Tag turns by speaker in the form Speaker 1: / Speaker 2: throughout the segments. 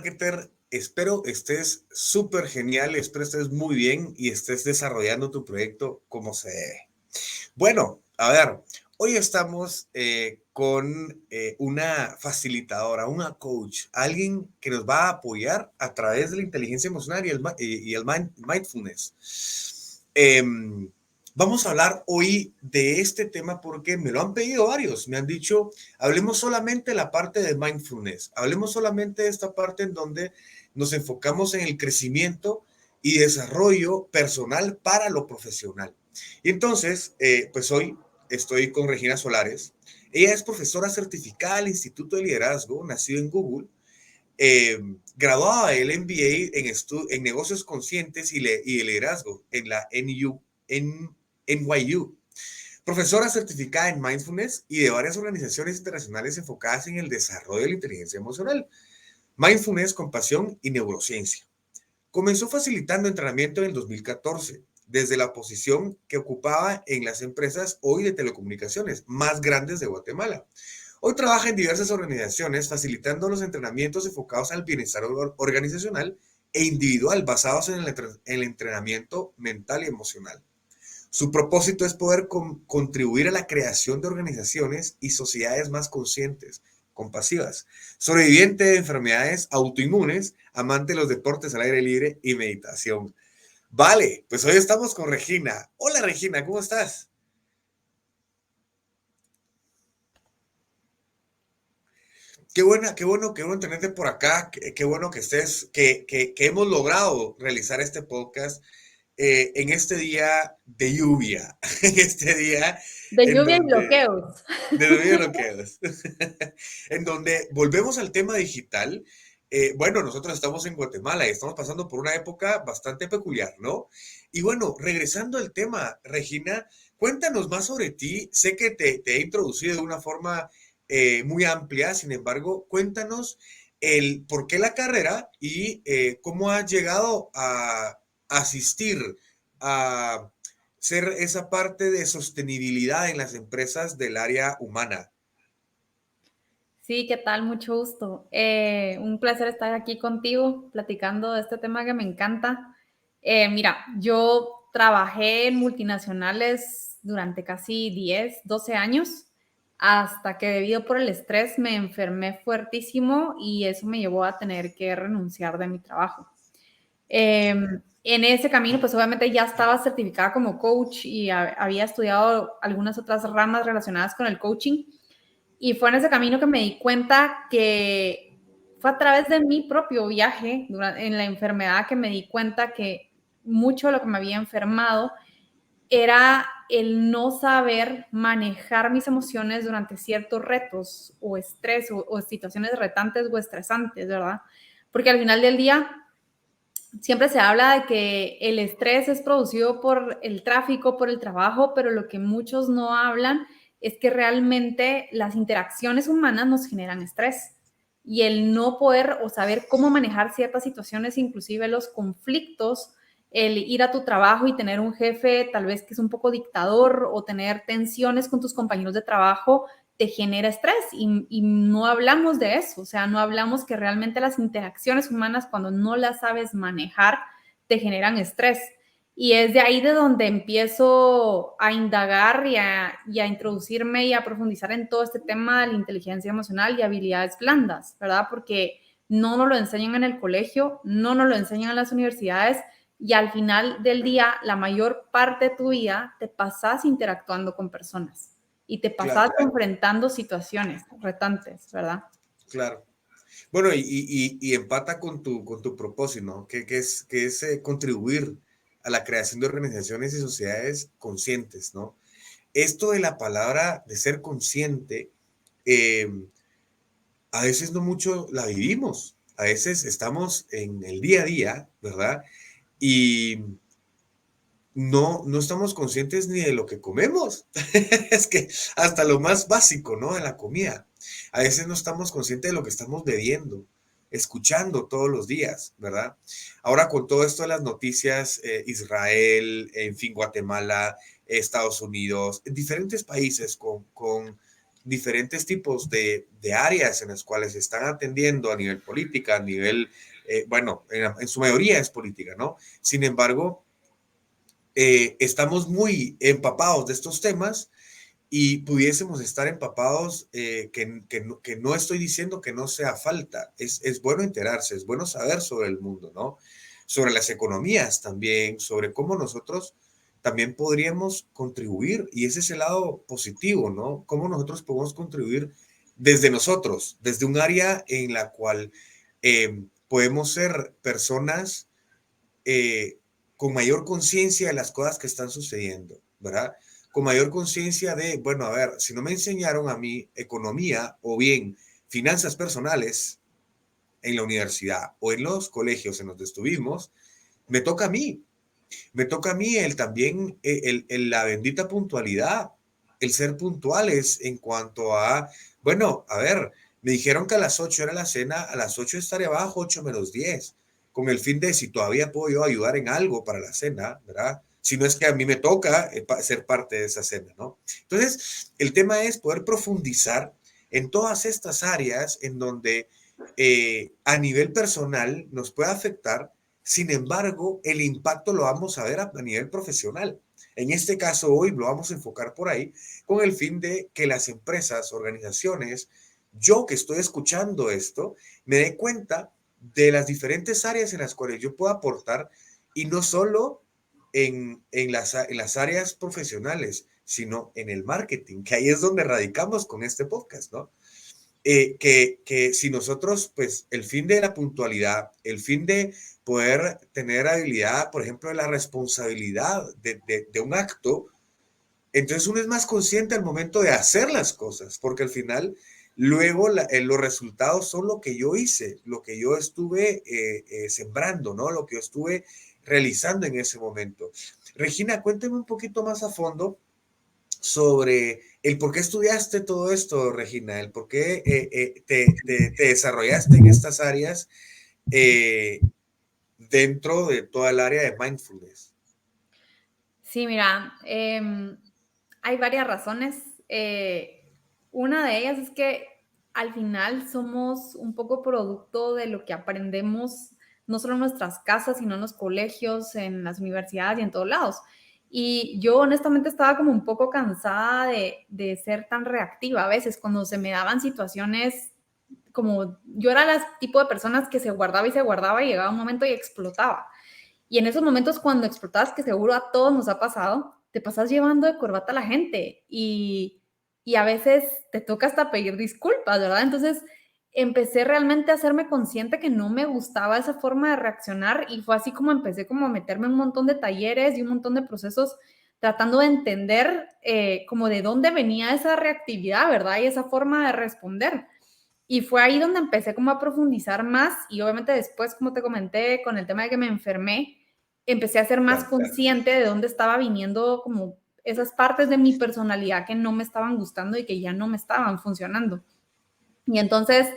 Speaker 1: marketer, espero estés súper genial, espero estés muy bien y estés desarrollando tu proyecto como se debe. Bueno, a ver, hoy estamos con una facilitadora, una coach, alguien que nos va a apoyar a través de la inteligencia emocional y el mindfulness. Vamos a hablar hoy de este tema porque me lo han pedido varios. Me han dicho, hablemos solamente de la parte de mindfulness, hablemos solamente de esta parte en donde nos enfocamos en el crecimiento y desarrollo personal para lo profesional. Y entonces, pues hoy estoy con Regina Solares. Ella es profesora certificada del Instituto de Liderazgo, nacido en Google, graduada del MBA en negocios conscientes y de liderazgo en la NYU. Profesora certificada en mindfulness y de varias organizaciones internacionales enfocadas en el desarrollo de la inteligencia emocional, mindfulness, compasión y neurociencia. Comenzó facilitando entrenamiento en el 2014, desde la posición que ocupaba en las empresas hoy de telecomunicaciones más grandes de Guatemala. Hoy trabaja en diversas organizaciones facilitando los entrenamientos enfocados al bienestar organizacional e individual basados en el entrenamiento mental y emocional. Su propósito es poder contribuir a la creación de organizaciones y sociedades más conscientes, compasivas, sobreviviente de enfermedades autoinmunes, amante de los deportes al aire libre y meditación. Vale, pues hoy estamos con Regina. Hola Regina, ¿cómo estás? Qué bueno tenerte por acá, qué bueno que estés, que hemos logrado realizar este podcast en este día de lluvia, en este día
Speaker 2: De
Speaker 1: en
Speaker 2: lluvia y
Speaker 1: donde
Speaker 2: bloqueos.
Speaker 1: de lluvia no quedas, en donde volvemos al tema digital. Bueno, nosotros estamos en Guatemala y estamos pasando por una época bastante peculiar, ¿no? Y bueno, regresando al tema, Regina, cuéntanos más sobre ti. Sé que te he introducido de una forma muy amplia, sin embargo, cuéntanos el por qué la carrera y cómo has llegado a asistir a ser esa parte de sostenibilidad en las empresas del área humana.
Speaker 2: Sí, ¿qué tal? Mucho gusto. Un placer estar aquí contigo platicando de este tema que me encanta. Mira, yo trabajé en multinacionales durante casi 10, 12 años, hasta que debido por el estrés me enfermé fuertísimo y eso me llevó a tener que renunciar de mi trabajo. En ese camino, pues obviamente ya estaba certificada como coach y había estudiado algunas otras ramas relacionadas con el coaching. Y fue en ese camino que me di cuenta que fue a través de mi propio viaje en la enfermedad que me di cuenta que mucho de lo que me había enfermado era el no saber manejar mis emociones durante ciertos retos o estrés o situaciones retantes o estresantes, ¿verdad? Porque al final del día siempre se habla de que el estrés es producido por el tráfico, por el trabajo, pero lo que muchos no hablan es que realmente las interacciones humanas nos generan estrés y el no poder o saber cómo manejar ciertas situaciones, inclusive los conflictos, el ir a tu trabajo y tener un jefe tal vez que es un poco dictador o tener tensiones con tus compañeros de trabajo, te genera estrés y no hablamos de eso, o sea, no hablamos que realmente las interacciones humanas cuando no las sabes manejar te generan estrés. Y es de ahí de donde empiezo a indagar y a introducirme y a profundizar en todo este tema de la inteligencia emocional y habilidades blandas, ¿verdad? Porque no nos lo enseñan en el colegio, no nos lo enseñan en las universidades y al final del día, la mayor parte de tu vida te pasas interactuando con personas y te pasas
Speaker 1: Claro,
Speaker 2: enfrentando situaciones retantes, ¿verdad?
Speaker 1: claro. Bueno, y empata con tu propósito, ¿no? Que es contribuir a la creación de organizaciones y sociedades conscientes, ¿no? Esto de la palabra de ser consciente, eh, a veces no mucho la vivimos, a veces estamos en el día a día, ¿verdad? Y no estamos conscientes ni de lo que comemos. Es que hasta lo más básico, ¿no? De la comida. A veces no estamos conscientes de lo que estamos bebiendo, escuchando todos los días, ¿verdad? Ahora con todo esto de las noticias, Israel, en fin, Guatemala, Estados Unidos, en diferentes países con diferentes tipos de áreas en las cuales se están atendiendo a nivel política, a nivel, bueno, en su mayoría es política, ¿no? Sin embargo, estamos muy empapados de estos temas y pudiésemos estar empapados, que no estoy diciendo que no sea falta, es bueno enterarse, es bueno saber sobre el mundo, ¿no? Sobre las economías también, sobre cómo nosotros también podríamos contribuir, y ese es el lado positivo, ¿no? Cómo nosotros podemos contribuir desde nosotros, desde un área en la cual podemos ser personas eh, con mayor conciencia de las cosas que están sucediendo, ¿verdad? Con mayor conciencia de, bueno, a ver, si no me enseñaron a mí economía o bien finanzas personales en la universidad o en los colegios en donde estuvimos, me toca a mí. Me toca a mí el también, la bendita puntualidad, el ser puntuales en cuanto a, bueno, a ver, me dijeron que a las 8 era la cena, a las 8 estaré abajo, 8 menos 10 con el fin de si todavía puedo yo ayudar en algo para la cena, ¿verdad? Si no es que a mí me toca ser parte de esa cena, ¿no? Entonces, el tema es poder profundizar en todas estas áreas en donde a nivel personal nos puede afectar. Sin embargo, el impacto lo vamos a ver a nivel profesional. En este caso, hoy lo vamos a enfocar por ahí con el fin de que las empresas, organizaciones, yo que estoy escuchando esto, me dé cuenta de las diferentes áreas en las cuales yo puedo aportar y no solo en las áreas profesionales, sino en el marketing, que ahí es donde radicamos con este podcast, ¿no? Que si nosotros, pues el fin de la puntualidad, el fin de poder tener habilidad, por ejemplo, de la responsabilidad de un acto, entonces uno es más consciente al momento de hacer las cosas, porque al final luego los resultados son lo que yo hice, lo que yo estuve sembrando, ¿no? Lo que yo estuve realizando en ese momento. Regina, cuénteme un poquito más a fondo sobre el por qué estudiaste todo esto, Regina, el por qué te desarrollaste en estas áreas dentro de toda el área de mindfulness.
Speaker 2: Sí, mira, hay varias razones. Una de ellas es que al final somos un poco producto de lo que aprendemos, no solo en nuestras casas, sino en los colegios, en las universidades y en todos lados. Y yo honestamente estaba como un poco cansada de ser tan reactiva a veces cuando se me daban situaciones como yo era el tipo de personas que se guardaba y llegaba un momento y explotaba. Y en esos momentos cuando explotas, que seguro a todos nos ha pasado, te pasas llevando de corbata a la gente y a veces te toca hasta pedir disculpas, ¿verdad? Entonces empecé realmente a hacerme consciente que no me gustaba esa forma de reaccionar y fue así como empecé como a meterme en un montón de talleres y un montón de procesos tratando de entender como de dónde venía esa reactividad, ¿verdad? Y esa forma de responder. Y fue ahí donde empecé como a profundizar más y obviamente después, como te comenté, con el tema de que me enfermé, empecé a ser más consciente de dónde estaba viniendo como esas partes de mi personalidad que no me estaban gustando y que ya no me estaban funcionando. Y entonces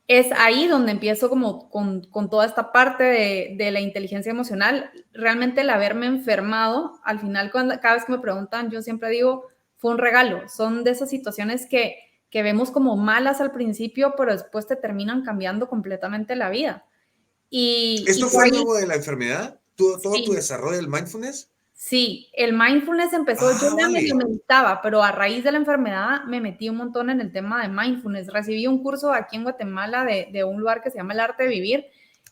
Speaker 2: es ahí donde empiezo como con toda esta parte de la inteligencia emocional. Realmente el haberme enfermado, al final cada vez que me preguntan, yo siempre digo, fue un regalo. Son de esas situaciones que vemos como malas al principio, pero después te terminan cambiando completamente la vida.
Speaker 1: ¿Esto
Speaker 2: Por
Speaker 1: fue
Speaker 2: ahí,
Speaker 1: luego de la enfermedad? ¿Todo tu
Speaker 2: sí,
Speaker 1: desarrollo del mindfulness?
Speaker 2: sí, el mindfulness empezó, yo
Speaker 1: Ah,
Speaker 2: ya medio
Speaker 1: vale.
Speaker 2: meditaba, pero a raíz de la enfermedad me metí un montón en el tema de mindfulness. Recibí un curso aquí en Guatemala de un lugar que se llama El Arte de Vivir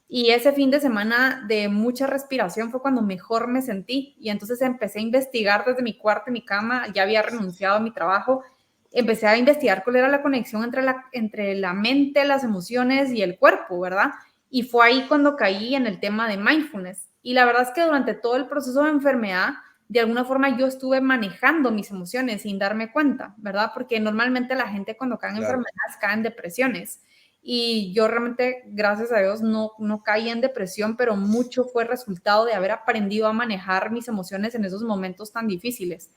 Speaker 2: y ese fin de semana de mucha respiración fue cuando mejor me sentí y entonces empecé a investigar desde mi cuarto y mi cama, ya había renunciado a mi trabajo, empecé a investigar cuál era la conexión entre la mente, las emociones y el cuerpo, ¿verdad? Y fue ahí cuando caí en el tema de mindfulness. Y la verdad es que durante todo el proceso de enfermedad, de alguna forma yo estuve manejando mis emociones sin darme cuenta, ¿verdad? Porque normalmente la gente cuando cae en
Speaker 1: Claro.
Speaker 2: enfermedades cae en depresiones. Y yo realmente, gracias a Dios, no caí en depresión, pero mucho fue resultado de haber aprendido a manejar mis emociones en esos momentos tan difíciles.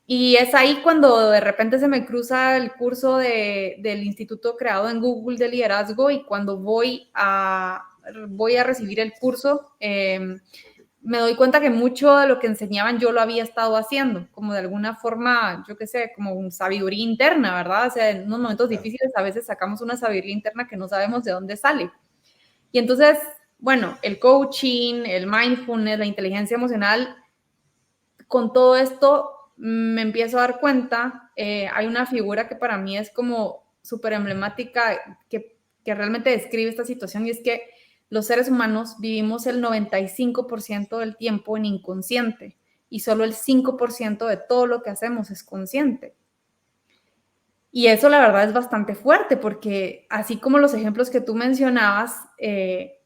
Speaker 2: Y es ahí cuando de repente se me cruza el curso del instituto creado en Google de liderazgo y cuando voy a recibir el curso, me doy cuenta que mucho de lo que enseñaban yo lo había estado haciendo, como de alguna forma, yo qué sé, como un sabiduría interna, ¿verdad? O sea, en unos momentos difíciles a veces sacamos una sabiduría interna que no sabemos de dónde sale. Y entonces, bueno, el coaching, el mindfulness, la inteligencia emocional, con todo esto me empiezo a dar cuenta, hay una figura que para mí es como súper emblemática, que realmente describe esta situación, y es que los seres humanos vivimos el 95% del tiempo en inconsciente y solo el 5% de todo lo que hacemos es consciente. Y eso la verdad es bastante fuerte porque así como los ejemplos que tú mencionabas,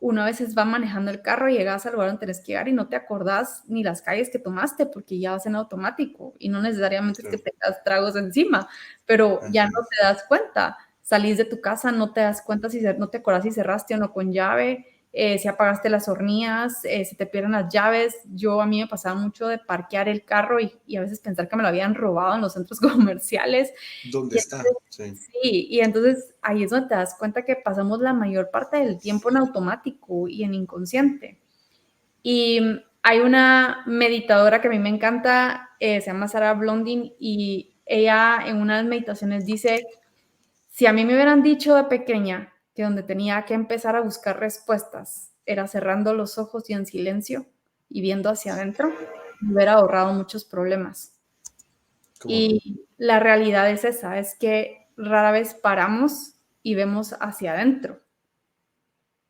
Speaker 2: uno a veces va manejando el carro y llegas al lugar donde tienes que llegar y no te acordás ni las calles que tomaste porque ya vas en automático y no necesariamente es que tengas tragos encima, pero ya no te das cuenta. Salís de tu casa, no te das cuenta, no te acordás si cerraste o no con llave, si apagaste las hornillas, si te pierden las llaves. A mí me pasaba mucho de parquear el carro y a veces pensar que me lo habían robado en los centros comerciales.
Speaker 1: ¿Dónde está?
Speaker 2: Sí, y entonces ahí es donde te das cuenta que pasamos la mayor parte del tiempo en automático y en inconsciente. Y hay una meditadora que a mí me encanta, se llama Sarah Blondin, y ella en unas meditaciones dice: si a mí me hubieran dicho de pequeña que donde tenía que empezar a buscar respuestas era cerrando los ojos y en silencio y viendo hacia adentro, me hubiera ahorrado muchos problemas. Y la realidad es esa, es que rara vez paramos y vemos hacia adentro,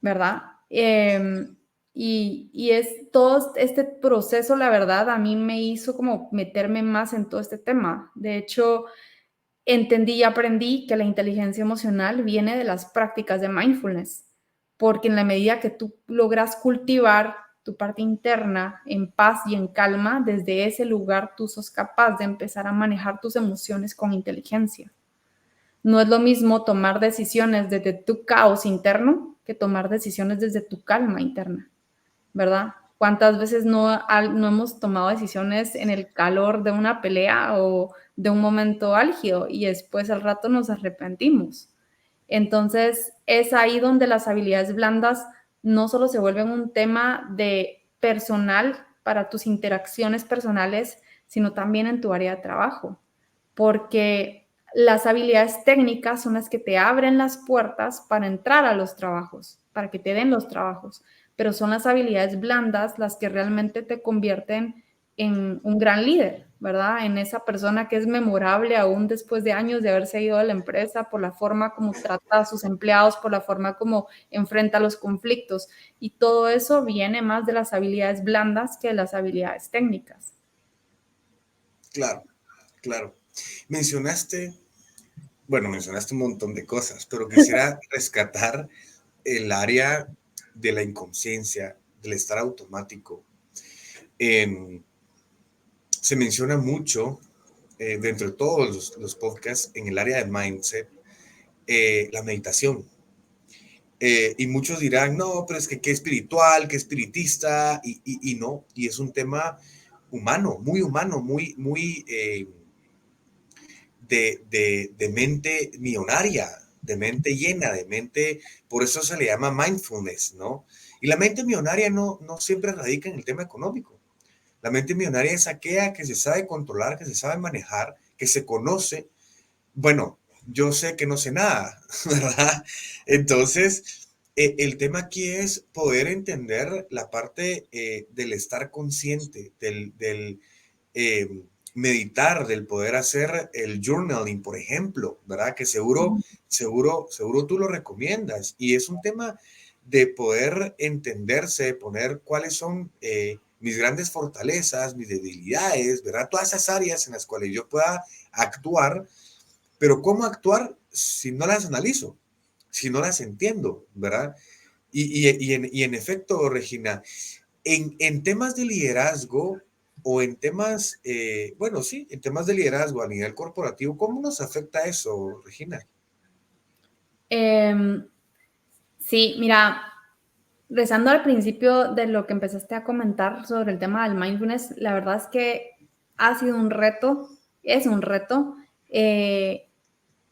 Speaker 2: ¿verdad? Y es todo este proceso, la verdad, a mí me hizo como meterme más en todo este tema. De hecho, entendí y aprendí que la inteligencia emocional viene de las prácticas de mindfulness, porque en la medida que tú logras cultivar tu parte interna en paz y en calma, desde ese lugar tú sos capaz de empezar a manejar tus emociones con inteligencia. No es lo mismo tomar decisiones desde tu caos interno que tomar decisiones desde tu calma interna, ¿verdad? ¿Cuántas veces no hemos tomado decisiones en el calor de una pelea o de un momento álgido y después al rato nos arrepentimos? Entonces, es ahí donde las habilidades blandas no solo se vuelven un tema de personal para tus interacciones personales, sino también en tu área de trabajo, porque las habilidades técnicas son las que te abren las puertas para entrar a los trabajos, para que te den los trabajos, pero son las habilidades blandas las que realmente te convierten en un gran líder, ¿verdad? En esa persona que es memorable aún después de años de haberse ido de la empresa, por la forma como trata a sus empleados, por la forma como enfrenta los conflictos. Y todo eso viene más de las habilidades blandas que de las habilidades técnicas.
Speaker 1: Claro, claro. Mencionaste un montón de cosas, pero quisiera rescatar el área de la inconsciencia, del estar automático. Se menciona mucho dentro de todos los podcasts en el área de mindset, la meditación. Y muchos dirán, no, pero es que qué espiritual, qué espiritista, y no, y es un tema humano, muy de mente millonaria, de mente llena, de mente, por eso se le llama mindfulness, ¿no? Y la mente millonaria no siempre radica en el tema económico. La mente millonaria es aquella que se sabe controlar, que se sabe manejar, que se conoce. Bueno, yo sé que no sé nada, ¿verdad? Entonces, el tema aquí es poder entender la parte del estar consciente, del meditar, del poder hacer el journaling, por ejemplo, ¿verdad? Que seguro tú lo recomiendas. Y es un tema de poder entenderse, poner cuáles son mis grandes fortalezas, mis debilidades, ¿verdad? Todas esas áreas en las cuales yo pueda actuar, pero ¿cómo actuar si no las analizo? Si no las entiendo, ¿verdad? Y en efecto, Regina, en temas de liderazgo o en temas, bueno, sí, en temas de liderazgo a nivel corporativo, ¿cómo nos afecta eso, Regina?
Speaker 2: Sí, mira, rezando al principio de lo que empezaste a comentar sobre el tema del mindfulness, la verdad es que ha sido un reto, es un reto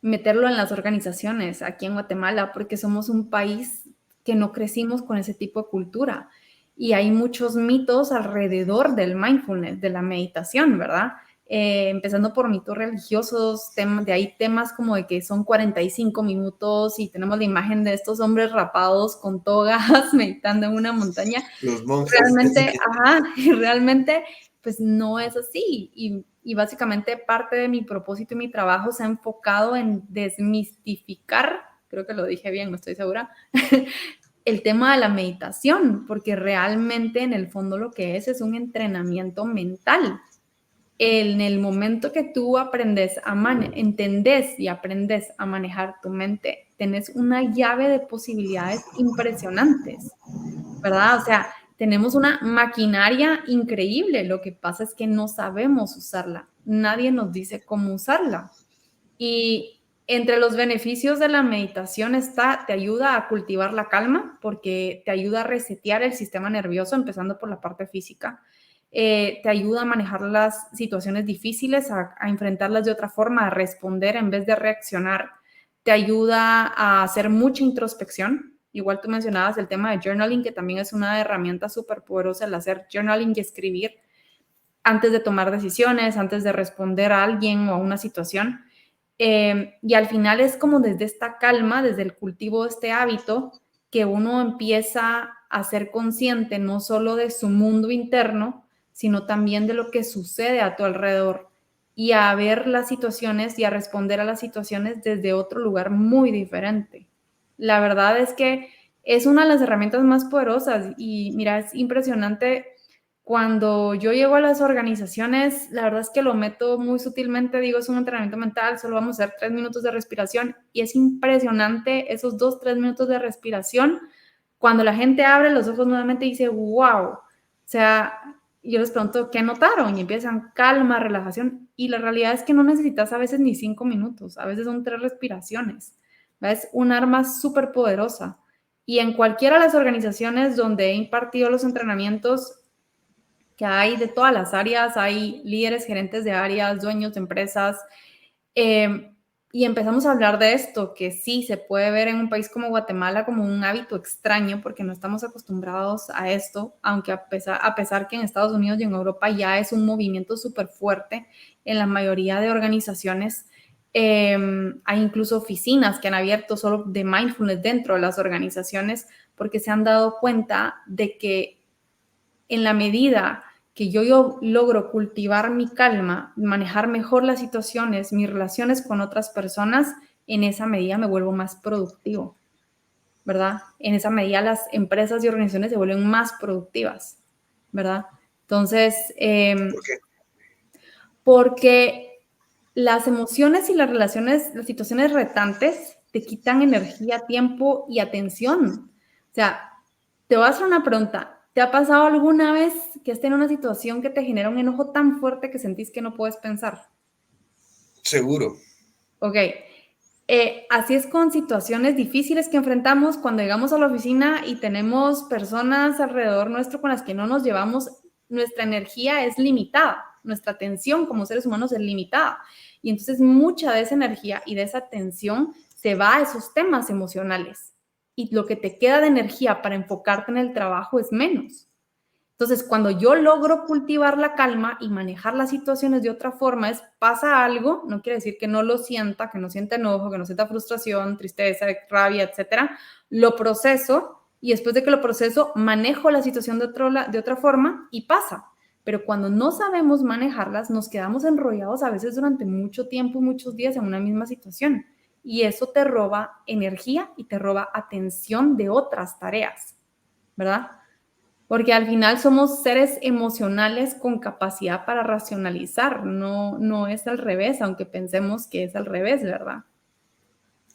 Speaker 2: meterlo en las organizaciones aquí en Guatemala, porque somos un país que no crecimos con ese tipo de cultura. y hay muchos mitos alrededor del mindfulness, de la meditación, ¿verdad? Empezando por mitos religiosos, de ahí temas como de que son 45 minutos y tenemos la imagen de estos hombres rapados con togas meditando en una montaña.
Speaker 1: Los monjes.
Speaker 2: Realmente, y realmente pues no es así. Y básicamente parte de mi propósito y mi trabajo se ha enfocado en desmistificar, creo que lo dije bien, no estoy segura, el tema de la meditación, porque realmente en el fondo lo que es un entrenamiento mental. En el momento que tú entendés y aprendes a manejar tu mente, tenés una llave de posibilidades impresionantes, ¿verdad? O sea, tenemos una maquinaria increíble, lo que pasa es que no sabemos usarla, nadie nos dice cómo usarla. Y entre los beneficios de la meditación te ayuda a cultivar la calma, porque te ayuda a resetear el sistema nervioso, empezando por la parte física. Te ayuda a manejar las situaciones difíciles, a enfrentarlas de otra forma, a responder en vez de reaccionar. Te ayuda a hacer mucha introspección. Igual tú mencionabas el tema de journaling, que también es una herramienta súper poderosa, el hacer journaling y escribir antes de tomar decisiones, antes de responder a alguien o a una situación. Y al final es como desde esta calma, desde el cultivo de este hábito, que uno empieza a ser consciente no solo de su mundo interno, sino también de lo que sucede a tu alrededor y a ver las situaciones y a responder a las situaciones desde otro lugar muy diferente. La verdad es que es una de las herramientas más poderosas y mira, es impresionante cuando yo llego a las organizaciones, la verdad es que lo meto muy sutilmente, digo, es un entrenamiento mental, solo vamos a hacer 3 minutos de respiración y es impresionante esos 2, 3 minutos de respiración. Cuando la gente abre los ojos nuevamente y dice, wow, o sea, yo les pregunto, ¿qué notaron? Y empiezan calma, relajación y la realidad es que no necesitas a veces ni 5 minutos, a veces son 3 respiraciones. Es un arma súper poderosa. Y en cualquiera de las organizaciones donde he impartido los entrenamientos, que hay de todas las áreas, hay líderes, gerentes de áreas, dueños de empresas, y empezamos a hablar de esto, que sí se puede ver en un país como Guatemala como un hábito extraño, porque no estamos acostumbrados a esto, aunque a pesar que en Estados Unidos y en Europa ya es un movimiento súper fuerte en la mayoría de organizaciones. Hay incluso oficinas que han abierto solo de mindfulness dentro de las organizaciones, porque se han dado cuenta de que en la medida que yo logro cultivar mi calma, manejar mejor las situaciones, mis relaciones con otras personas, en esa medida me vuelvo más productivo, ¿verdad? En esa medida las empresas y organizaciones se vuelven más productivas, ¿verdad? Entonces,
Speaker 1: ¿Por qué?
Speaker 2: porque las emociones y las relaciones, las situaciones retantes te quitan energía, tiempo y atención. O sea, te voy a hacer una pregunta. ¿Te ha pasado alguna vez que estés en una situación que te genera un enojo tan fuerte que sentís que no puedes pensar?
Speaker 1: Seguro.
Speaker 2: Ok. Así es con situaciones difíciles que enfrentamos cuando llegamos a la oficina y tenemos personas alrededor nuestro con las que no nos llevamos, nuestra energía es limitada, nuestra atención como seres humanos es limitada. Y entonces mucha de esa energía y de esa atención se va a esos temas emocionales. Y lo que te queda de energía para enfocarte en el trabajo es menos. Entonces, cuando yo logro cultivar la calma y manejar las situaciones de otra forma, pasa algo, no quiere decir que no lo sienta, que no sienta enojo, que no sienta frustración, tristeza, rabia, etcétera, lo proceso y después de que lo proceso, manejo la situación de otra forma y pasa. Pero cuando no sabemos manejarlas, nos quedamos enrollados a veces durante mucho tiempo y muchos días en una misma situación. Y eso te roba energía y te roba atención de otras tareas, ¿verdad? Porque al final somos seres emocionales con capacidad para racionalizar, no es al revés, aunque pensemos que es al revés, ¿verdad?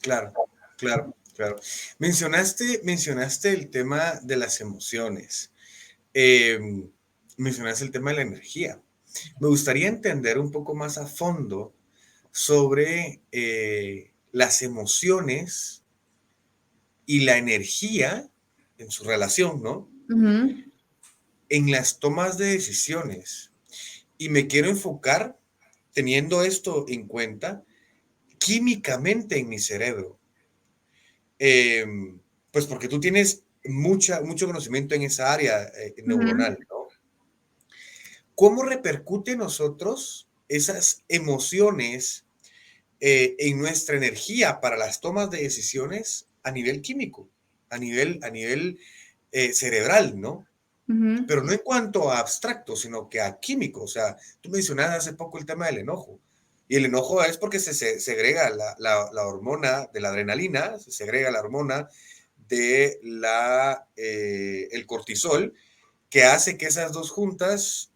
Speaker 1: Claro, claro, claro. Mencionaste el tema de las emociones. Eh, Mencionaste el tema de la energía. Me gustaría entender un poco más a fondo sobre las emociones y la energía en su relación, ¿no?
Speaker 2: Ujú.
Speaker 1: En las tomas de decisiones. Y me quiero enfocar, teniendo esto en cuenta, químicamente en mi cerebro. Pues porque tú tienes mucho conocimiento en esa área
Speaker 2: Ujú,
Speaker 1: neuronal, ¿no? ¿Cómo repercute en nosotros esas emociones en nuestra energía para las tomas de decisiones a nivel químico, a nivel cerebral, ¿no?
Speaker 2: ujú.
Speaker 1: Pero no en cuanto a abstracto, sino que a químico. O sea, tú mencionabas hace poco el tema del enojo. Y el enojo es porque se segrega la hormona de la adrenalina, se segrega la hormona de el cortisol, que hace que esas dos juntas,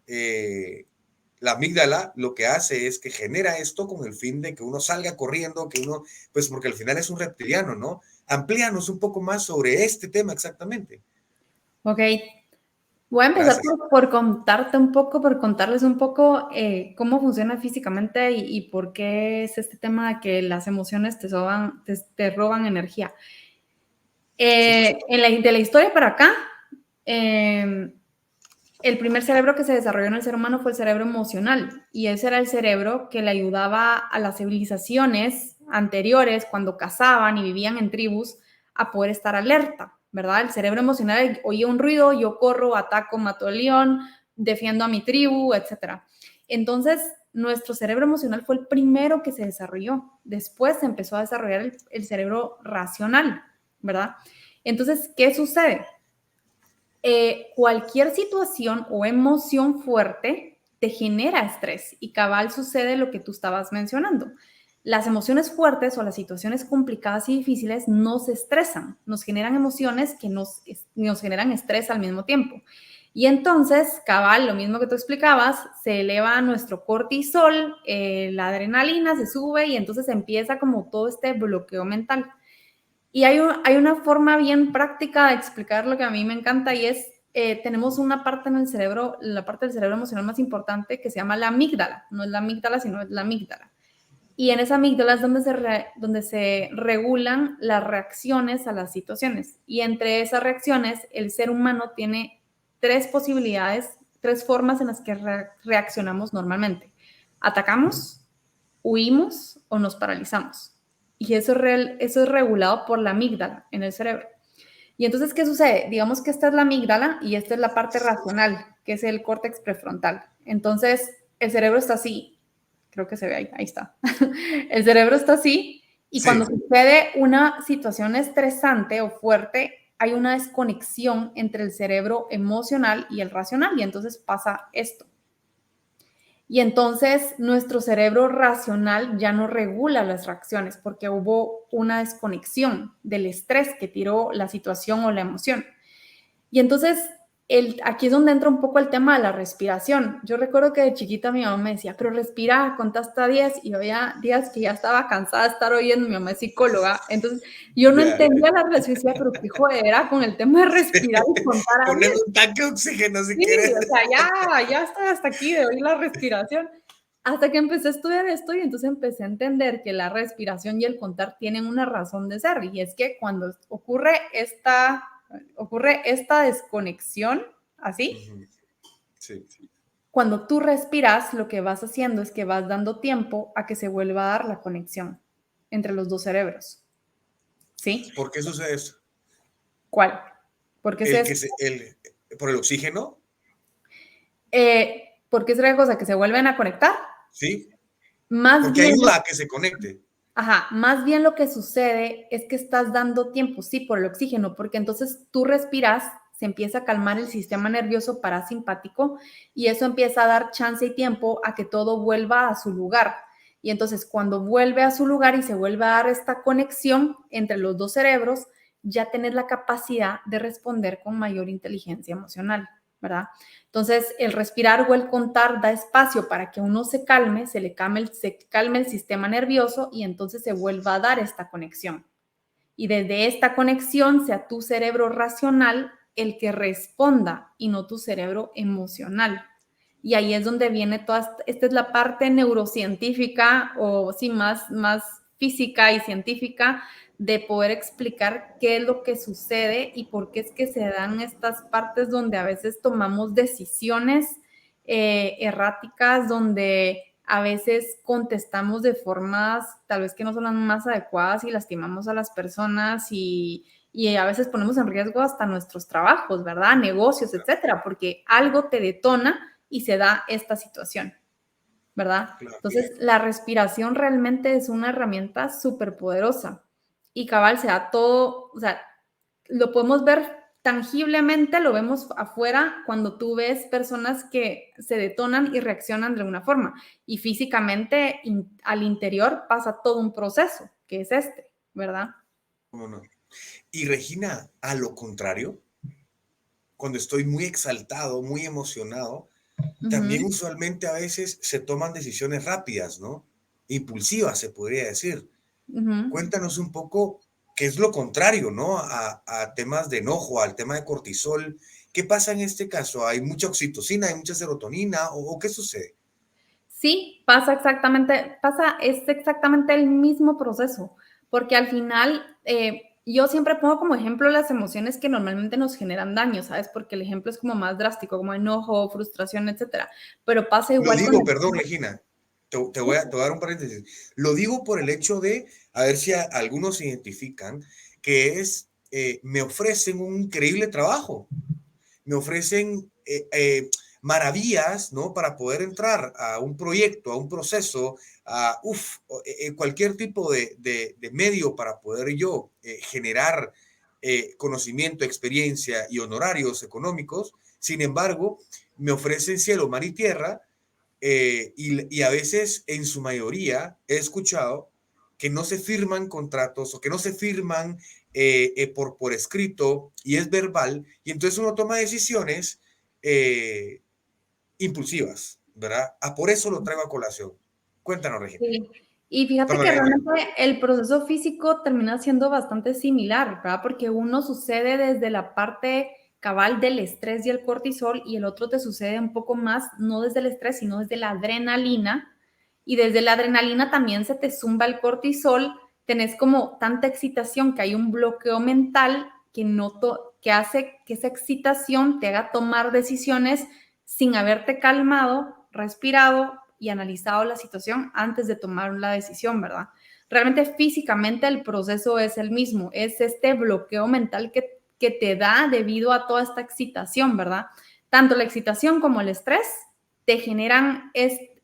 Speaker 1: la amígdala lo que hace es que genera esto con el fin de que uno salga corriendo, que uno, pues porque al final es un reptiliano, ¿no? Amplíanos un poco más sobre este tema exactamente.
Speaker 2: Ok, voy a empezar
Speaker 1: Gracias.
Speaker 2: por contarte un poco, por contarles un poco cómo funciona físicamente y por qué es este tema de que las emociones te roban energía.
Speaker 1: Súper.
Speaker 2: De la historia para acá, eh, el primer cerebro que se desarrolló en el ser humano fue el cerebro emocional y ese era el cerebro que le ayudaba a las civilizaciones anteriores cuando cazaban y vivían en tribus a poder estar alerta, ¿verdad? El cerebro emocional oye un ruido, yo corro, ataco, mato al león, defiendo a mi tribu, etc. Entonces, nuestro cerebro emocional fue el primero que se desarrolló. Después se empezó a desarrollar el cerebro racional, ¿verdad? Entonces, ¿qué sucede? Cualquier situación o emoción fuerte te genera estrés y cabal sucede lo que tú estabas mencionando. Las emociones fuertes o las situaciones complicadas y difíciles nos estresan, nos generan emociones que nos generan estrés al mismo tiempo. Y entonces, cabal, lo mismo que tú explicabas, se eleva nuestro cortisol, la adrenalina se sube y entonces empieza como todo este bloqueo mental. Y hay una forma bien práctica de explicar lo que a mí me encanta y es, tenemos una parte en el cerebro, la parte del cerebro emocional más importante que se llama la amígdala. No es la amígdala, sino es la amígdala. Y en esa amígdala es donde se regulan las reacciones a las situaciones. Y entre esas reacciones, el ser humano tiene tres posibilidades, tres formas en las que reaccionamos normalmente. Atacamos, huimos o nos paralizamos. Y eso es regulado por la amígdala en el cerebro. Y entonces, ¿qué sucede? Digamos que esta es la amígdala y esta es la parte racional, que es el córtex prefrontal. Entonces, el cerebro está así, creo que se ve ahí, ahí está. El cerebro está así y cuando
Speaker 1: Sí,
Speaker 2: sucede una situación estresante o fuerte, hay una desconexión entre el cerebro emocional y el racional y entonces pasa esto. Y entonces nuestro cerebro racional ya no regula las reacciones porque hubo una desconexión del estrés que tiró la situación o la emoción. Y entonces aquí es donde entra un poco el tema de la respiración. Yo recuerdo que de chiquita mi mamá me decía, pero respira, conta hasta 10 y había días que ya estaba cansada de estar oyendo, mi mamá es psicóloga, entonces yo no
Speaker 1: ya.
Speaker 2: entendía la respiración, pero qué jodera con el tema de respirar y contar a
Speaker 1: Poner
Speaker 2: 10.
Speaker 1: un tanque de oxígeno si
Speaker 2: Sí,
Speaker 1: quieres.
Speaker 2: o sea, ya estoy hasta aquí de oír la respiración. Hasta que empecé a estudiar esto y entonces empecé a entender que la respiración y el contar tienen una razón de ser y es que cuando ocurre esta desconexión, así,
Speaker 1: Ujú, sí.
Speaker 2: cuando tú respiras, lo que vas haciendo es que vas dando tiempo a que se vuelva a dar la conexión entre los dos cerebros. ¿Sí?
Speaker 1: ¿Por qué sucede esto?
Speaker 2: ¿Cuál? Porque
Speaker 1: El
Speaker 2: es,
Speaker 1: que por el oxígeno,
Speaker 2: porque es otra cosa que se vuelven a conectar.
Speaker 1: ¿sí?
Speaker 2: Más
Speaker 1: Porque
Speaker 2: bien
Speaker 1: ayuda a que se conecte.
Speaker 2: Ajá, más bien lo que sucede es que estás dando tiempo, sí, por el oxígeno, porque entonces tú respiras, se empieza a calmar el sistema nervioso parasimpático y eso empieza a dar chance y tiempo a que todo vuelva a su lugar. Y entonces cuando vuelve a su lugar y se vuelve a dar esta conexión entre los dos cerebros, ya tenés la capacidad de responder con mayor inteligencia emocional, ¿verdad? Entonces, el respirar o el contar da espacio para que uno se calme el sistema nervioso y entonces se vuelva a dar esta conexión. Y desde esta conexión sea tu cerebro racional el que responda y no tu cerebro emocional. Y ahí es donde viene esta es la parte neurocientífica o sí, más física y científica de poder explicar qué es lo que sucede y por qué es que se dan estas partes donde a veces tomamos decisiones erráticas, donde a veces contestamos de formas tal vez que no son las más adecuadas y lastimamos a las personas y a veces ponemos en riesgo hasta nuestros trabajos, ¿verdad? Negocios, etcétera, porque algo te detona y se da esta situación, ¿verdad?
Speaker 1: Claro.
Speaker 2: Entonces, la respiración realmente es una herramienta súper poderosa y cabal se da todo, o sea, lo podemos ver tangiblemente, lo vemos afuera cuando tú ves personas que se detonan y reaccionan de alguna forma. Y físicamente al interior pasa todo un proceso, que es este, ¿verdad?
Speaker 1: ¿Cómo no? Y Regina, a lo contrario, cuando estoy muy exaltado, muy emocionado, también
Speaker 2: Ujú,
Speaker 1: usualmente a veces se toman decisiones rápidas, ¿no? Impulsivas, se podría decir.
Speaker 2: ujú.
Speaker 1: Cuéntanos un poco qué es lo contrario, ¿no? A temas de enojo, al tema de cortisol. ¿Qué pasa en este caso? ¿Hay mucha oxitocina, hay mucha serotonina o qué sucede?
Speaker 2: Sí, es exactamente el mismo proceso, porque al final yo siempre pongo como ejemplo las emociones que normalmente nos generan daño, ¿sabes? Porque el ejemplo es como más drástico, como enojo, frustración, etcétera. Pero pasa
Speaker 1: Lo
Speaker 2: igual con
Speaker 1: digo,
Speaker 2: el...
Speaker 1: perdón, Regina, te voy a dar un paréntesis. Lo digo por el hecho de, a ver si algunos se identifican, que es, me ofrecen un increíble trabajo, me ofrecen maravillas, ¿no? Para poder entrar a un proyecto, a un proceso, a cualquier tipo de medio para poder yo generar conocimiento, experiencia y honorarios económicos. Sin embargo, me ofrecen cielo, mar y tierra y a veces, en su mayoría, he escuchado que no se firman contratos o que no se firman por escrito y es verbal, y entonces uno toma decisiones eh, impulsivas, ¿verdad? Por eso lo traigo a colación. Cuéntanos, Regina.
Speaker 2: Sí. Y fíjate
Speaker 1: Perdón,
Speaker 2: que
Speaker 1: Regina.
Speaker 2: realmente el proceso físico termina siendo bastante similar, ¿verdad? Porque uno sucede desde la parte cabal del estrés y el cortisol y el otro te sucede un poco más, no desde el estrés, sino desde la adrenalina. Y desde la adrenalina también se te zumba el cortisol, tenés como tanta excitación que hay un bloqueo mental que hace que esa excitación te haga tomar decisiones sin haberte calmado, respirado y analizado la situación antes de tomar la decisión, ¿verdad? Realmente físicamente el proceso es el mismo, es este bloqueo mental que te da debido a toda esta excitación, ¿verdad? Tanto la excitación como el estrés te generan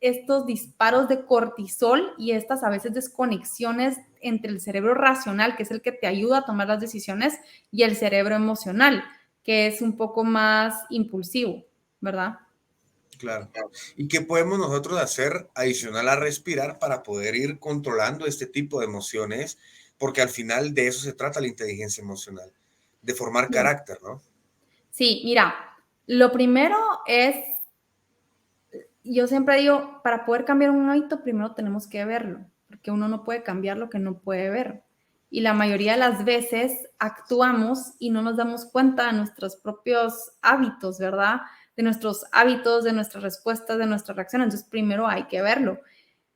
Speaker 2: estos disparos de cortisol y estas a veces desconexiones entre el cerebro racional, que es el que te ayuda a tomar las decisiones, y el cerebro emocional, que es un poco más impulsivo, ¿verdad?
Speaker 1: Claro. ¿Y qué podemos nosotros hacer adicional a respirar para poder ir controlando este tipo de emociones? Porque al final de eso se trata la inteligencia emocional, de formar
Speaker 2: Sí.
Speaker 1: carácter, ¿no?
Speaker 2: Sí, mira, lo primero es, yo siempre digo, para poder cambiar un hábito, primero tenemos que verlo, porque uno no puede cambiar lo que no puede ver. Y la mayoría de las veces actuamos y no nos damos cuenta de nuestros propios hábitos, ¿verdad? De nuestros hábitos, de nuestras respuestas, de nuestras reacciones. Entonces, primero hay que verlo.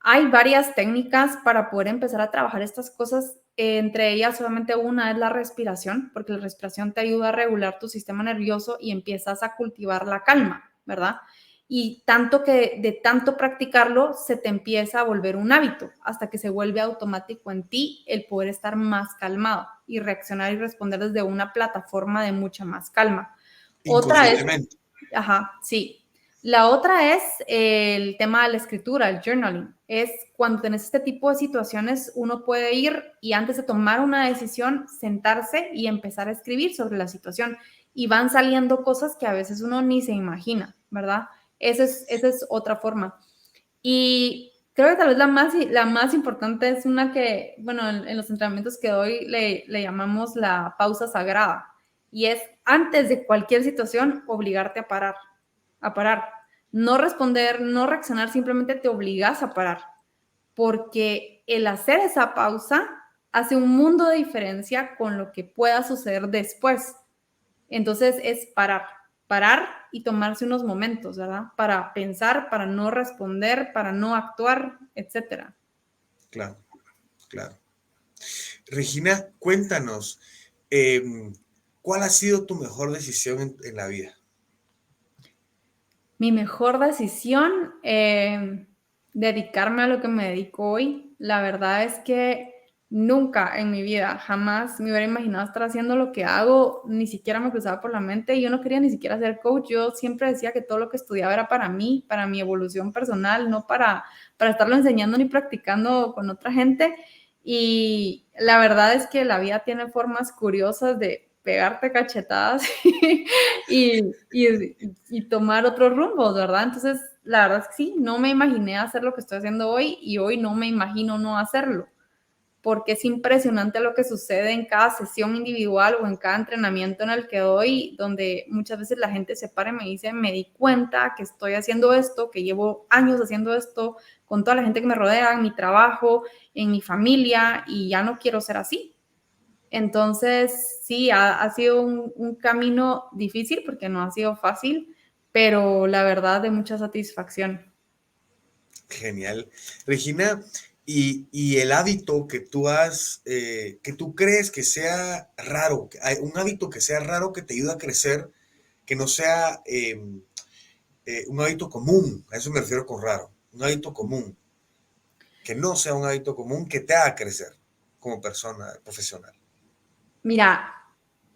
Speaker 2: Hay varias técnicas para poder empezar a trabajar estas cosas. Entre ellas, solamente una es la respiración, porque la respiración te ayuda a regular tu sistema nervioso y empiezas a cultivar la calma, ¿verdad? Y tanto que de tanto practicarlo se te empieza a volver un hábito hasta que se vuelve automático en ti el poder estar más calmado y reaccionar y responder desde una plataforma de mucha más calma. Otra es,
Speaker 1: Inconscientemente.
Speaker 2: ajá, sí. La otra es el tema de la escritura, el journaling. Es cuando tenés este tipo de situaciones, uno puede ir y antes de tomar una decisión, sentarse y empezar a escribir sobre la situación. Y van saliendo cosas que a veces uno ni se imagina, ¿verdad? Esa es otra forma. Y creo que tal vez la más importante es una que, bueno, en los entrenamientos que doy le llamamos la pausa sagrada. Y es antes de cualquier situación, obligarte a parar, a parar. No responder, no reaccionar, simplemente te obligas a parar. Porque el hacer esa pausa hace un mundo de diferencia con lo que pueda suceder después. Entonces es parar y tomarse unos momentos, ¿verdad? Para pensar, para no responder, para no actuar, etcétera.
Speaker 1: Claro, claro. Regina, cuéntanos, ¿cuál ha sido tu mejor decisión en la vida?
Speaker 2: Mi mejor decisión, dedicarme a lo que me dedico hoy. La verdad es que Nunca en mi vida, jamás me hubiera imaginado estar haciendo lo que hago, ni siquiera me cruzaba por la mente. Yo no quería ni siquiera ser coach. Yo siempre decía que todo lo que estudiaba era para mí, para mi evolución personal, no para estarlo enseñando ni practicando con otra gente. Y la verdad es que la vida tiene formas curiosas de pegarte cachetadas y tomar otros rumbos, ¿verdad? Entonces, la verdad es que sí, no me imaginé hacer lo que estoy haciendo hoy y hoy no me imagino no hacerlo, porque es impresionante lo que sucede en cada sesión individual o en cada entrenamiento en el que doy, donde muchas veces la gente se para y me dice, me di cuenta que estoy haciendo esto, que llevo años haciendo esto con toda la gente que me rodea, en mi trabajo, en mi familia, y ya no quiero ser así. Entonces, sí, ha sido un camino difícil porque no ha sido fácil, pero la verdad de mucha satisfacción.
Speaker 1: Genial. Regina, y el hábito que tú has, que tú crees que sea raro, un hábito que sea raro que te ayuda a crecer, que no sea un hábito común, a eso me refiero con raro, un hábito común, que no sea un hábito común que te haga crecer como persona profesional.
Speaker 2: Mira,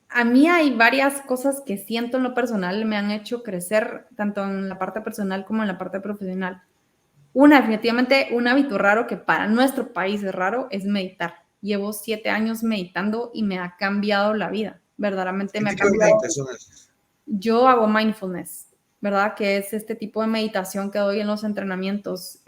Speaker 2: a mí hay varias cosas que siento en lo personal me han hecho crecer, tanto en la parte personal como en la parte profesional. Una, definitivamente, un hábito raro que para nuestro país es raro es meditar. Llevo 7 años meditando y me ha cambiado la vida. Verdaderamente
Speaker 1: ¿Qué
Speaker 2: me ha
Speaker 1: tipo de
Speaker 2: cambiado.
Speaker 1: meditación es?
Speaker 2: Yo hago mindfulness, ¿verdad? Que es este tipo de meditación que doy en los entrenamientos.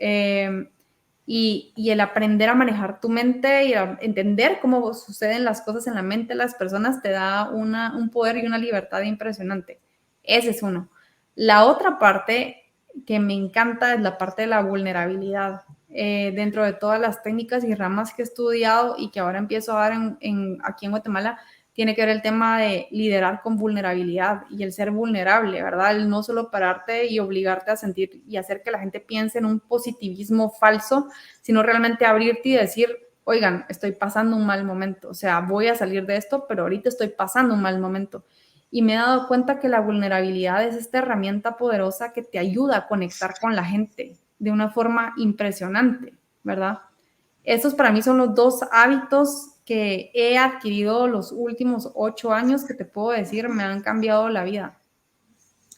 Speaker 2: Y el aprender a manejar tu mente y a entender cómo suceden las cosas en la mente de las personas te da un poder y una libertad impresionante. Ese es uno. La otra parte que me encanta es la parte de la vulnerabilidad. Dentro de todas las técnicas y ramas que he estudiado y que ahora empiezo a dar aquí en Guatemala, tiene que ver el tema de liderar con vulnerabilidad y el ser vulnerable, ¿verdad? El no solo pararte y obligarte a sentir y hacer que la gente piense en un positivismo falso, sino realmente abrirte y decir, oigan, estoy pasando un mal momento, o sea, voy a salir de esto, pero ahorita estoy pasando un mal momento. Y me he dado cuenta que la vulnerabilidad es esta herramienta poderosa que te ayuda a conectar con la gente de una forma impresionante, ¿verdad? Estos para mí son los dos hábitos que he adquirido los últimos 8 años que te puedo decir me han cambiado la vida.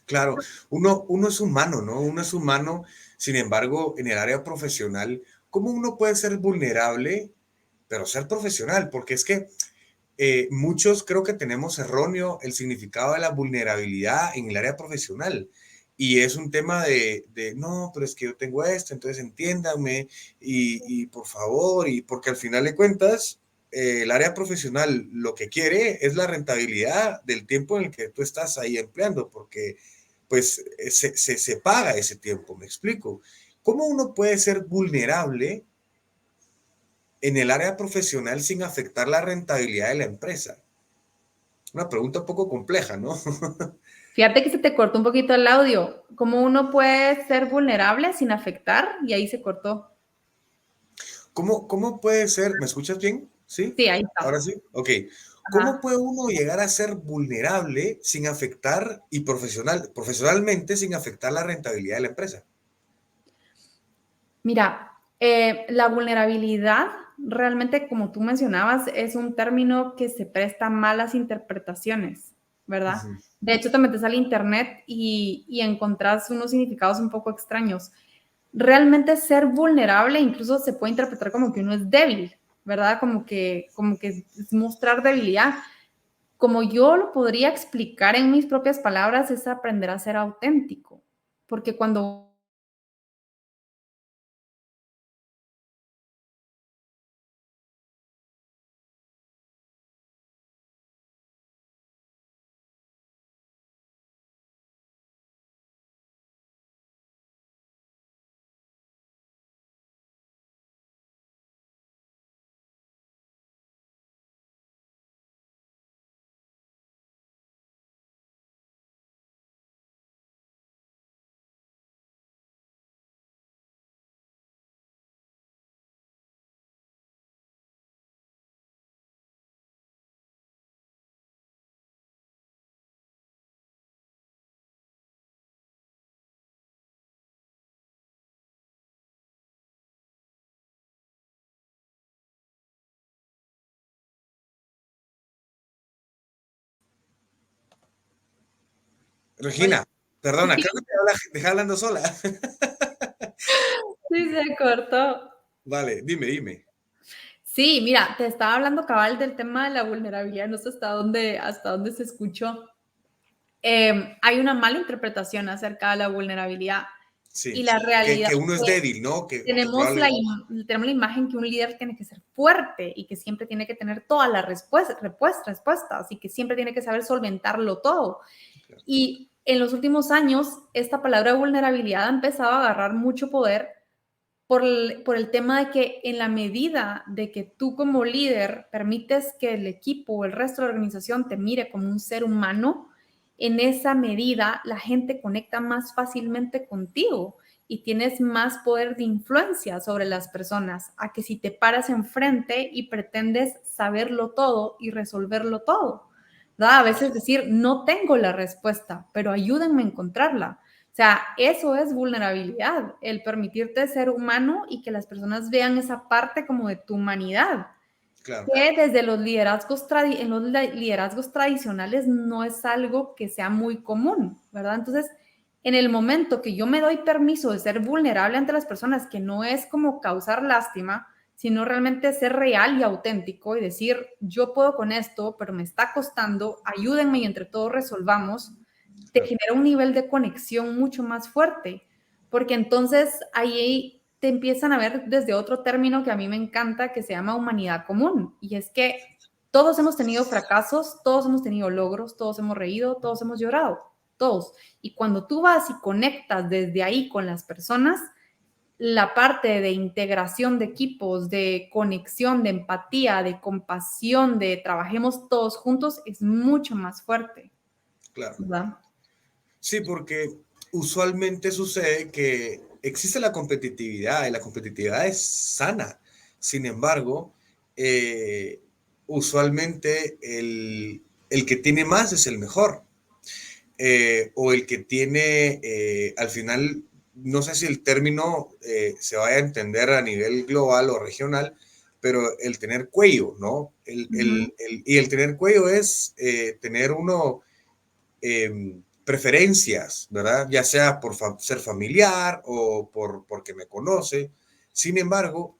Speaker 1: Claro, uno es humano, ¿no? Uno es humano, sin embargo, en el área profesional, ¿cómo uno puede ser vulnerable, pero ser profesional? Porque es que muchos creo que tenemos erróneo el significado de la vulnerabilidad en el área profesional. Y es un tema no, pero es que yo tengo esto, entonces entiéndanme y por favor, y porque al final de cuentas, el área profesional lo que quiere es la rentabilidad del tiempo en el que tú estás ahí empleando, porque pues se paga ese tiempo, me explico. ¿Cómo uno puede ser vulnerable en el área profesional sin afectar la rentabilidad de la empresa? Una pregunta un poco compleja, ¿no?
Speaker 2: Fíjate que se te cortó un poquito el audio. ¿Cómo uno puede ser vulnerable sin afectar? Y ahí se cortó.
Speaker 1: ¿Cómo puede ser? ¿Me escuchas bien? ¿Sí?
Speaker 2: Sí, ahí
Speaker 1: ¿Ahora
Speaker 2: está.
Speaker 1: sí? Ok. ¿Cómo
Speaker 2: Ajá.
Speaker 1: puede uno llegar a ser vulnerable sin afectar y profesionalmente sin afectar la rentabilidad de la empresa?
Speaker 2: Mira, la vulnerabilidad realmente, como tú mencionabas, es un término que se presta a malas interpretaciones, ¿verdad?
Speaker 1: Ujú.
Speaker 2: De hecho, te metes al internet y encontrás unos significados un poco extraños. Realmente ser vulnerable incluso se puede interpretar como que uno es débil, ¿verdad? Como que es mostrar debilidad. Como yo lo podría explicar en mis propias palabras, es aprender a ser auténtico, porque cuando Oye,
Speaker 1: Regina, perdona, creo que te dejé hablando sola.
Speaker 2: sí, se cortó.
Speaker 1: Vale, dime.
Speaker 2: Sí, mira, te estaba hablando cabal del tema de la vulnerabilidad, no sé hasta dónde se escuchó. Hay una mala interpretación acerca de la vulnerabilidad y
Speaker 1: Sí,
Speaker 2: la realidad.
Speaker 1: que uno es débil, ¿no? Que probablemente...
Speaker 2: Tenemos la imagen que un líder tiene que ser fuerte y que siempre tiene que tener todas las respuestas y que siempre tiene que saber solventarlo todo. Y en los últimos años, esta palabra vulnerabilidad ha empezado a agarrar mucho poder por el tema de que en la medida de que tú como líder permites que el equipo o el resto de la organización te mire como un ser humano, en esa medida la gente conecta más fácilmente contigo y tienes más poder de influencia sobre las personas a que si te paras enfrente y pretendes saberlo todo y resolverlo todo. ¿Verdad? A veces decir, no tengo la respuesta, pero ayúdenme a encontrarla. O sea, eso es vulnerabilidad, el permitirte ser humano y que las personas vean esa parte como de tu humanidad.
Speaker 1: Claro,
Speaker 2: Que desde en los liderazgos tradicionales no es algo que sea muy común, ¿verdad? Entonces, en el momento que yo me doy permiso de ser vulnerable ante las personas, que no es como causar lástima, sino realmente ser real y auténtico y decir, yo puedo con esto, pero me está costando, ayúdenme y entre todos resolvamos, te
Speaker 1: claro.
Speaker 2: genera un nivel de conexión mucho más fuerte, porque entonces ahí te empiezan a ver desde otro término que a mí me encanta, que se llama humanidad común, y es que todos hemos tenido fracasos, todos hemos tenido logros, todos hemos reído, todos hemos llorado, todos. Y cuando tú vas y conectas desde ahí con las personas, la parte de integración de equipos, de conexión, de empatía, de compasión, de trabajemos todos juntos, es mucho más fuerte,
Speaker 1: Claro.
Speaker 2: ¿verdad?
Speaker 1: Sí, porque usualmente sucede que existe la competitividad y la competitividad es sana. Sin embargo, eh, usualmente el que tiene más es el mejor. O el que tiene, al final, no sé si el término se vaya a entender a nivel global o regional, pero el tener cuello, ¿no?
Speaker 2: Ujú.
Speaker 1: Y el tener cuello es tener uno preferencias, ¿verdad? Ya sea por ser familiar o porque me conoce. Sin embargo,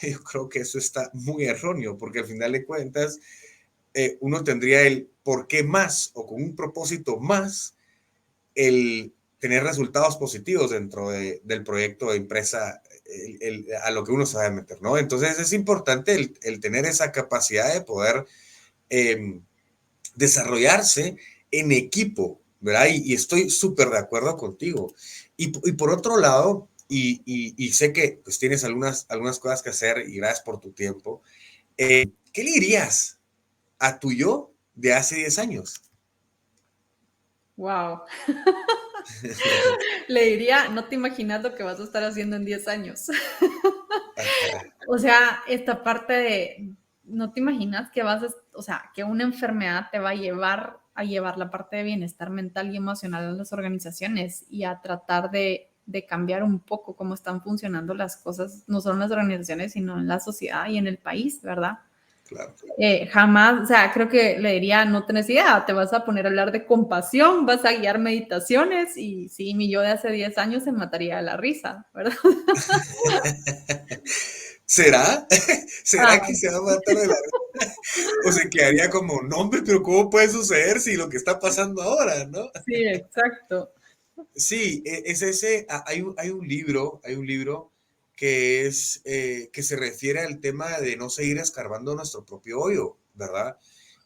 Speaker 1: yo creo que eso está muy erróneo, porque al final de cuentas, uno tendría el por qué más o con un propósito más el tener resultados positivos dentro del proyecto de empresa a lo que uno se va a meter, ¿no? Entonces es importante el tener esa capacidad de poder eh, desarrollarse en equipo, ¿verdad? Y estoy súper de acuerdo contigo. Y por otro lado, y sé que pues tienes algunas cosas que hacer y gracias por tu tiempo, ¿qué le dirías a tu yo de hace 10 años?
Speaker 2: Wow. Le diría, no te imaginas lo que vas a estar haciendo en 10 años.
Speaker 1: Ajá,
Speaker 2: O sea, esta parte de, no te imaginas que o sea, que una enfermedad te va a llevar la parte de bienestar mental y emocional en las organizaciones y a tratar de cambiar un poco cómo están funcionando las cosas, no solo en las organizaciones, sino en la sociedad y en el país, ¿verdad?
Speaker 1: claro.
Speaker 2: Jamás, o sea, creo que le diría, no tenés idea, te vas a poner a hablar de compasión, vas a guiar meditaciones y sí, mi yo de hace 10 años se mataría de la risa, ¿verdad?
Speaker 1: ¿Será?
Speaker 2: Ah,
Speaker 1: ¿Será que se va a matar de la risa? O se quedaría como, no, hombre, pero ¿cómo puede suceder si lo que está pasando ahora, no?
Speaker 2: sí, exacto.
Speaker 1: Sí, es ese, hay un libro que se refiere al tema de no seguir escarbando nuestro propio hoyo, ¿verdad?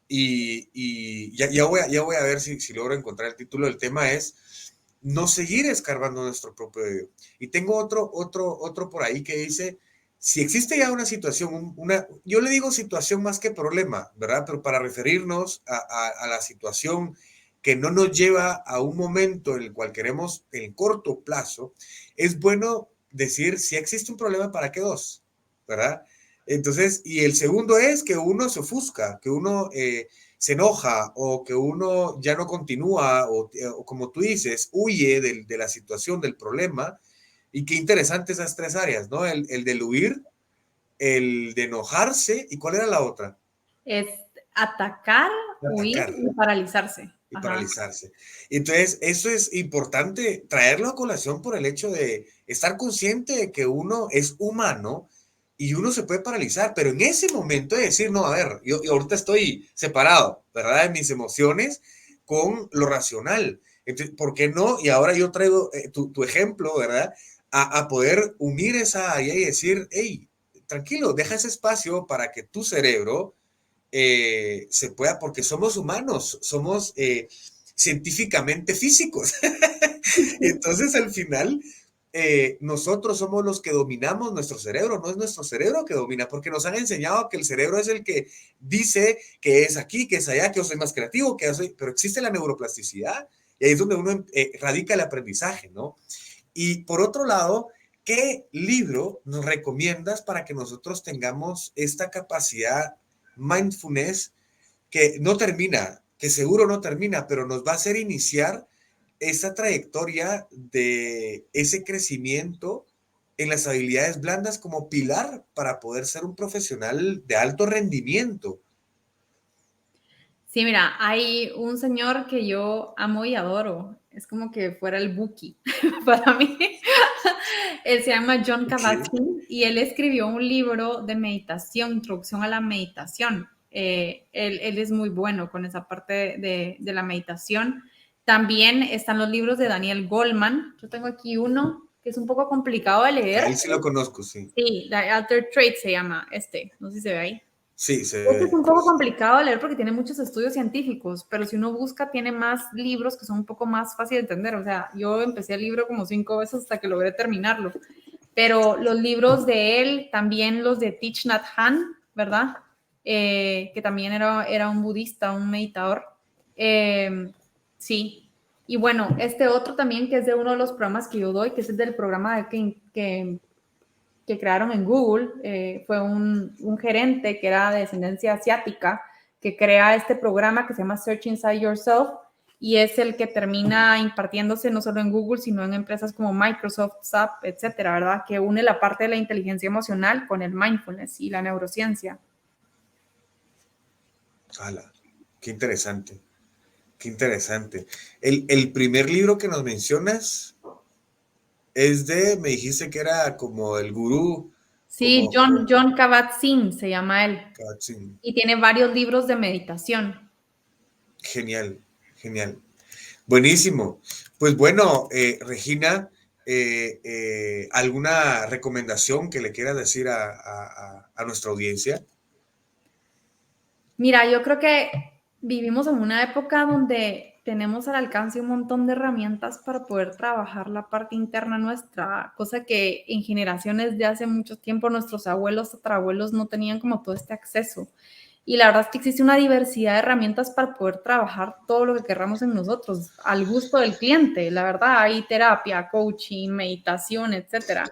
Speaker 1: Y ya voy a ver si logro encontrar el título. El tema es no seguir escarbando nuestro propio hoyo. Y tengo otro por ahí que dice, si existe ya una situación, yo le digo situación más que problema, ¿verdad? Pero para referirnos a la situación que no nos lleva a un momento en el cual queremos en corto plazo, es bueno decir, si existe un problema, ¿para qué dos? ¿Verdad? Entonces, y el segundo es que uno se ofusca, que uno se enoja o que uno ya no continúa o como tú dices, huye de la situación, del problema. Y qué interesante esas tres áreas, ¿no? El del huir, el de enojarse y ¿cuál era la otra?
Speaker 2: Es atacar, huir
Speaker 1: Atacar
Speaker 2: y paralizarse.
Speaker 1: y
Speaker 2: Ajá.
Speaker 1: paralizarse. Entonces, eso es importante traerlo a colación por el hecho de estar consciente de que uno es humano y uno se puede paralizar, pero en ese momento de decir, no, a ver, yo ahorita estoy separado, ¿verdad? De mis emociones con lo racional. Entonces, ¿por qué no? Y ahora yo traigo tu ejemplo, ¿verdad? A poder unir esa área y decir, hey, tranquilo, deja ese espacio para que tu cerebro se pueda, porque somos humanos, somos científicamente físicos. Entonces, al final, nosotros somos los que dominamos nuestro cerebro, no es nuestro cerebro que domina, porque nos han enseñado que el cerebro es el que dice que es aquí, que es allá, que yo soy más creativo, que yo soy, pero existe la neuroplasticidad y ahí es donde uno radica el aprendizaje, ¿no? Y por otro lado, ¿qué libro nos recomiendas para que nosotros tengamos esta capacidad mindfulness que no termina, que seguro no termina, pero nos va a hacer iniciar esa trayectoria de ese crecimiento en las habilidades blandas como pilar para poder ser un profesional de alto rendimiento?
Speaker 2: Sí, mira, hay un señor que yo amo y adoro. Es como que fuera el Buki para mí. Él se llama John
Speaker 1: Okay.
Speaker 2: Kabat-Zinn y él escribió un libro de meditación, Introducción a la Meditación. Él es muy bueno con esa parte de la meditación. También están los libros de Daniel Goleman. Yo tengo aquí uno que es un poco complicado de
Speaker 1: A
Speaker 2: leer.
Speaker 1: él sí lo conozco, sí.
Speaker 2: Sí, The Altered Trait se llama este. No sé si se ve ahí.
Speaker 1: Sí, se
Speaker 2: Este es
Speaker 1: ve.
Speaker 2: un poco complicado de leer porque tiene muchos estudios científicos, pero si uno busca, tiene más libros que son un poco más fácil de entender. O sea, yo empecé el libro como 5 veces hasta que logré terminarlo. Pero los libros de él, también los de Thich Nhat Hanh, ¿verdad? Que también era un budista, un meditador. Sí. Y bueno, este otro también que es de uno de los programas que yo doy, que es el del programa que crearon en Google, fue un gerente que era de descendencia asiática que crea este programa que se llama Search Inside Yourself y es el que termina impartiéndose no solo en Google, sino en empresas como Microsoft, SAP, etcétera, ¿verdad? Que une la parte de la inteligencia emocional con el mindfulness y la neurociencia.
Speaker 1: ¡Hala! Qué interesante, qué interesante. El primer libro que nos mencionas es de, me dijiste que era como el gurú,
Speaker 2: Sí,
Speaker 1: como
Speaker 2: John Kabat-Zinn se llama él
Speaker 1: Kabat-Zinn.
Speaker 2: y tiene varios libros de meditación.
Speaker 1: Genial, genial. Buenísimo. Pues bueno, Regina, ¿alguna recomendación que le quieras decir a nuestra audiencia?
Speaker 2: Mira, yo creo que vivimos en una época donde tenemos al alcance un montón de herramientas para poder trabajar la parte interna nuestra, cosa que en generaciones de hace mucho tiempo nuestros abuelos, tatarabuelos no tenían como todo este acceso. Y la verdad es que existe una diversidad de herramientas para poder trabajar todo lo que querramos en nosotros, al gusto del cliente. La verdad, hay terapia, coaching, meditación, etcétera.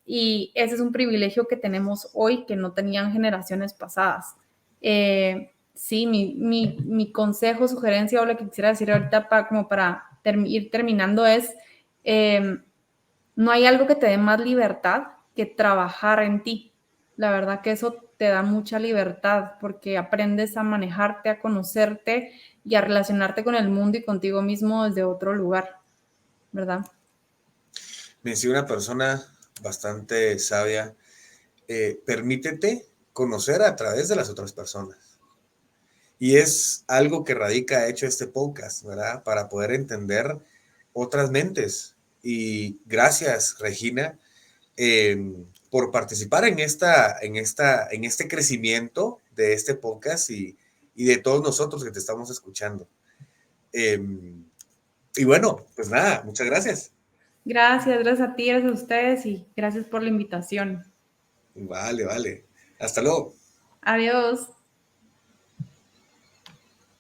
Speaker 2: Y ese es un privilegio que tenemos hoy que no tenían generaciones pasadas. Sí, mi consejo, sugerencia o lo que quisiera decir ahorita como para ir terminando es, eh, no hay algo que te dé más libertad que trabajar en ti. La verdad que eso te da mucha libertad porque aprendes a manejarte, a conocerte y a relacionarte con el mundo y contigo mismo desde otro lugar, ¿verdad?
Speaker 1: Me decía una persona bastante sabia, permítete conocer a través de las otras personas. Y es algo que radica, de hecho, este podcast, ¿verdad? Para poder entender otras mentes. Y gracias, Regina, por participar en este crecimiento de este podcast y de todos nosotros que te estamos escuchando. Eh, y bueno, pues nada, muchas gracias.
Speaker 2: Gracias a ti, gracias a ustedes y gracias por la invitación.
Speaker 1: Vale, vale. Hasta luego.
Speaker 2: Adiós.